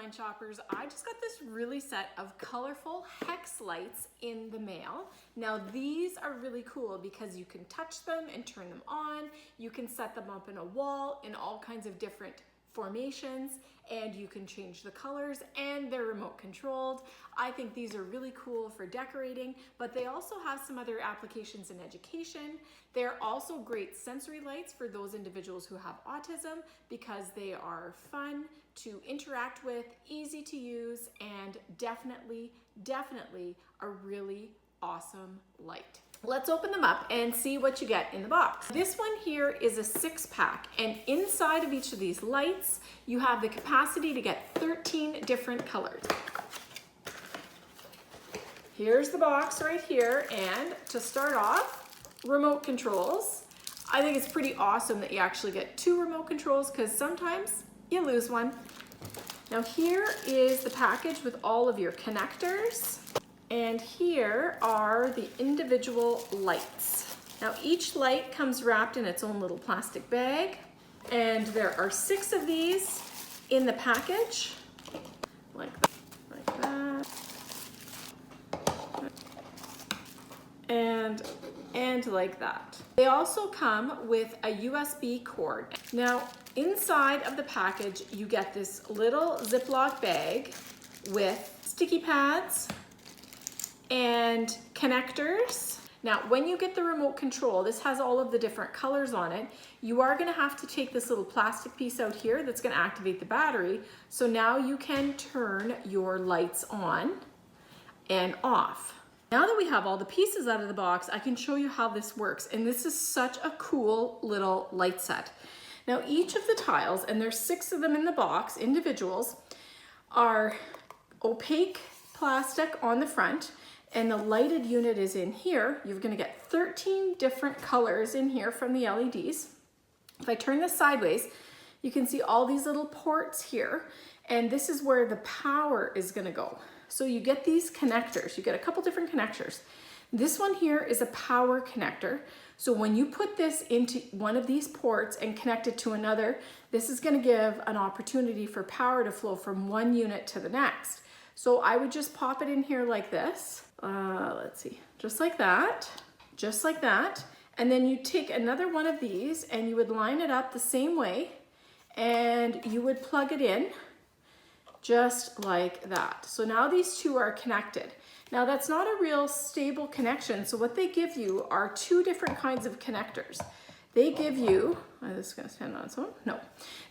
online shoppers, I just got this really set of colorful hex lights in the mail. Now these are really cool because you can touch them and turn them on. You can set them up in a wall in all kinds of different formations, and you can change the colors, and they're remote controlled. I think these are really cool for decorating, but they also have some other applications in education. They're also great sensory lights for those individuals who have autism because they are fun to interact with, easy to use, and definitely a really awesome light. Let's open them up and see what you get in the box. This one here is a 6-pack, and inside of each of these lights, you have the capacity to get 13 different colors. Here's the box right here, and to start off, remote controls. I think it's pretty awesome that you actually get 2 remote controls because sometimes you lose one. Now here is the package with all of your connectors. And here are the individual lights. Now each light comes wrapped in its own little plastic bag, and there are 6 of these in the package, like that, and like that. They also come with a USB cord. Now inside of the package, you get this little Ziploc bag with sticky pads and connectors. Now, when you get the remote control, this has all of the different colors on it. You are gonna have to take this little plastic piece out here that's gonna activate the battery. So now you can turn your lights on and off. Now that we have all the pieces out of the box, I can show you how this works. And this is such a cool little light set. Now, each of the tiles, and there's 6 of them in the box, individuals, are opaque plastic on the front, and the lighted unit is in here. You're gonna get 13 different colors in here from the LEDs. If I turn this sideways, you can see all these little ports here, and this is where the power is gonna go. So you get these connectors. You get a couple different connectors. This one here is a power connector. So when you put this into one of these ports and connect it to another, this is gonna give an opportunity for power to flow from one unit to the next. So I would just pop it in here like this. Let's see, just like that. And then you take another one of these and you would line it up the same way, and you would plug it in just like that. So now these 2 are connected. Now that's not a real stable connection. So what they give you are 2 different kinds of connectors. They give you, this is gonna stand on its own, no.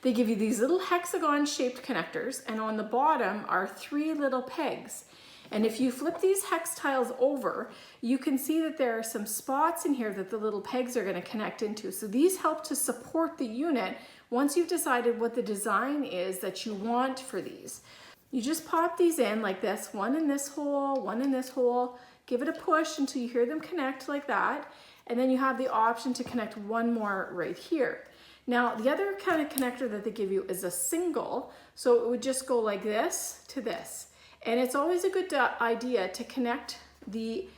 They give you these little hexagon shaped connectors, and on the bottom are 3 little pegs. And if you flip these hex tiles over, you can see that there are some spots in here that the little pegs are gonna connect into. So these help to support the unit once you've decided what the design is that you want for these. You just pop these in like this, one in this hole, one in this hole, give it a push until you hear them connect like that, and then you have the option to connect one more right here. Now, the other kind of connector that they give you is a single, so it would just go like this to this. And it's always a good idea to connect the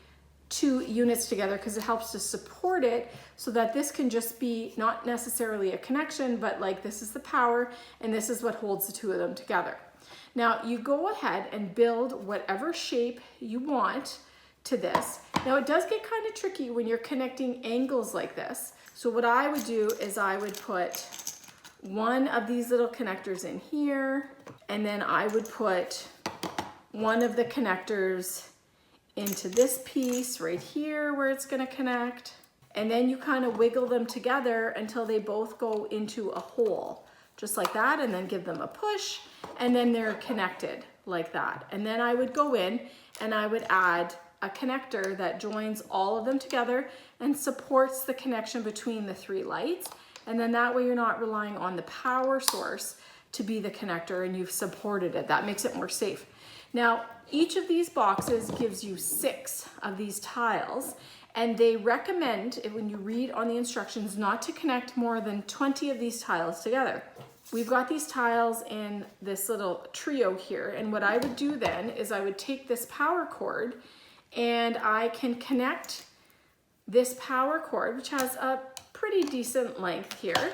2 units together because it helps to support it so that this can just be not necessarily a connection, but like this is the power and this is what holds the 2 of them together. Now you go ahead and build whatever shape you want to this. Now it does get kind of tricky when you're connecting angles like this. So what I would do is I would put one of these little connectors in here, and then I would put one of the connectors into this piece right here where it's gonna connect. And then you kind of wiggle them together until they both go into a hole, just like that, and then give them a push, and then they're connected like that. And then I would go in and I would add a connector that joins all of them together and supports the connection between the 3 lights. And then that way you're not relying on the power source to be the connector, and you've supported it. That makes it more safe. Now, each of these boxes gives you 6 of these tiles, and they recommend, when you read on the instructions, not to connect more than 20 of these tiles together. We've got these tiles in this little trio here, and what I would do then is I would take this power cord and I can connect this power cord, which has a pretty decent length here,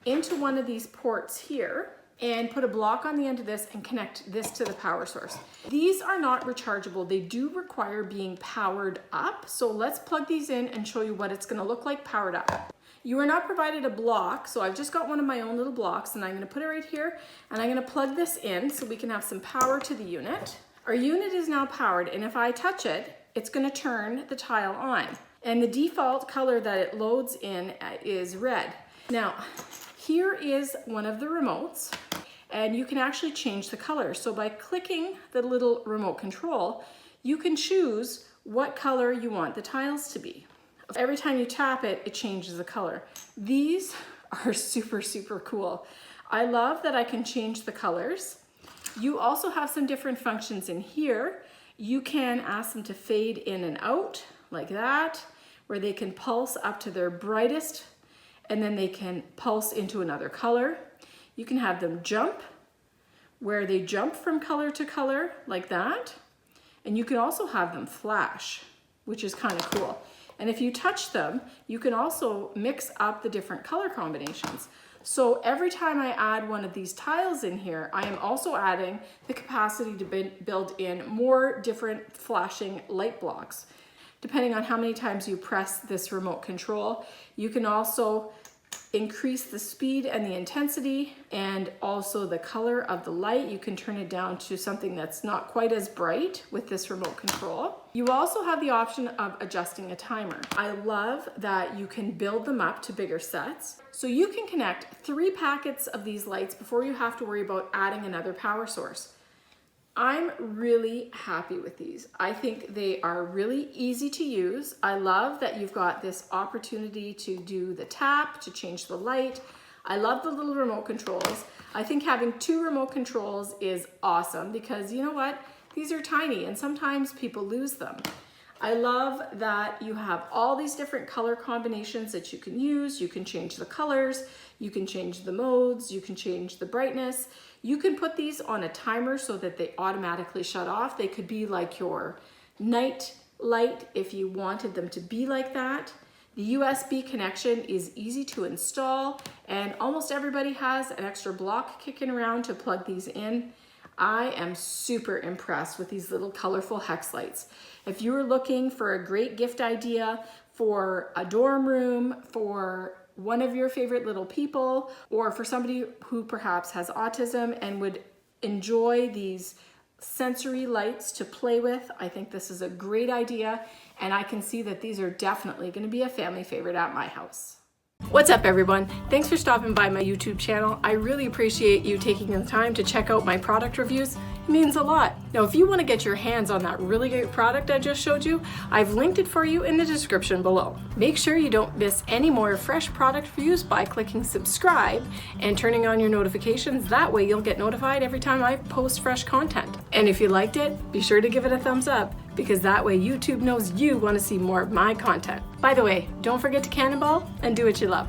into one of these ports here. and put a block on the end of this and connect this to the power source. These are not rechargeable. They do require being powered up. So let's plug these in and show you what it's gonna look like powered up. You are not provided a block, so I've just got one of my own little blocks and I'm gonna put it right here and I'm gonna plug this in so we can have some power to the unit. Our unit is now powered, and if I touch it, it's gonna turn the tile on. And the default color that it loads in is red. Now, here is one of the remotes, and you can actually change the color. So by clicking the little remote control, you can choose what color you want the tiles to be. Every time you tap it, it changes the color. These are super, super cool. I love that I can change the colors. You also have some different functions in here. You can ask them to fade in and out like that, where they can pulse up to their brightest, and then they can pulse into another color. You can have them jump, where they jump from color to color like that. And you can also have them flash, which is kind of cool. And if you touch them, you can also mix up the different color combinations. So every time I add one of these tiles in here, I am also adding the capacity to build in more different flashing light blocks. Depending on how many times you press this remote control, you can also increase the speed and the intensity and also the color of the light. You can turn it down to something that's not quite as bright with this remote control. You also have the option of adjusting a timer. I love that you can build them up to bigger sets. So you can connect 3 packets of these lights before you have to worry about adding another power source. I'm really happy with these. I think they are really easy to use. I love that you've got this opportunity to do the tap, to change the light. I love the little remote controls. I think having 2 remote controls is awesome because you know what? These are tiny and sometimes people lose them. I love that you have all these different color combinations that you can use. You can change the colors, you can change the modes, you can change the brightness. You can put these on a timer so that they automatically shut off. They could be like your night light if you wanted them to be like that. The USB connection is easy to install and almost everybody has an extra block kicking around to plug these in. I am super impressed with these little colorful hex lights. If you're looking for a great gift idea for a dorm room, for one of your favorite little people, or for somebody who perhaps has autism and would enjoy these sensory lights to play with, I think this is a great idea, and I can see that these are definitely going to be a family favorite at my house. What's up everyone? Thanks for stopping by my YouTube channel. I really appreciate you taking the time to check out my product reviews. It means a lot. Now if you want to get your hands on that really great product I just showed you, I've linked it for you in the description below. Make sure you don't miss any more fresh product reviews by clicking subscribe and turning on your notifications. That way you'll get notified every time I post fresh content. And if you liked it, be sure to give it a thumbs up, because that way YouTube knows you want to see more of my content. By the way, don't forget to cannonball and do what you love.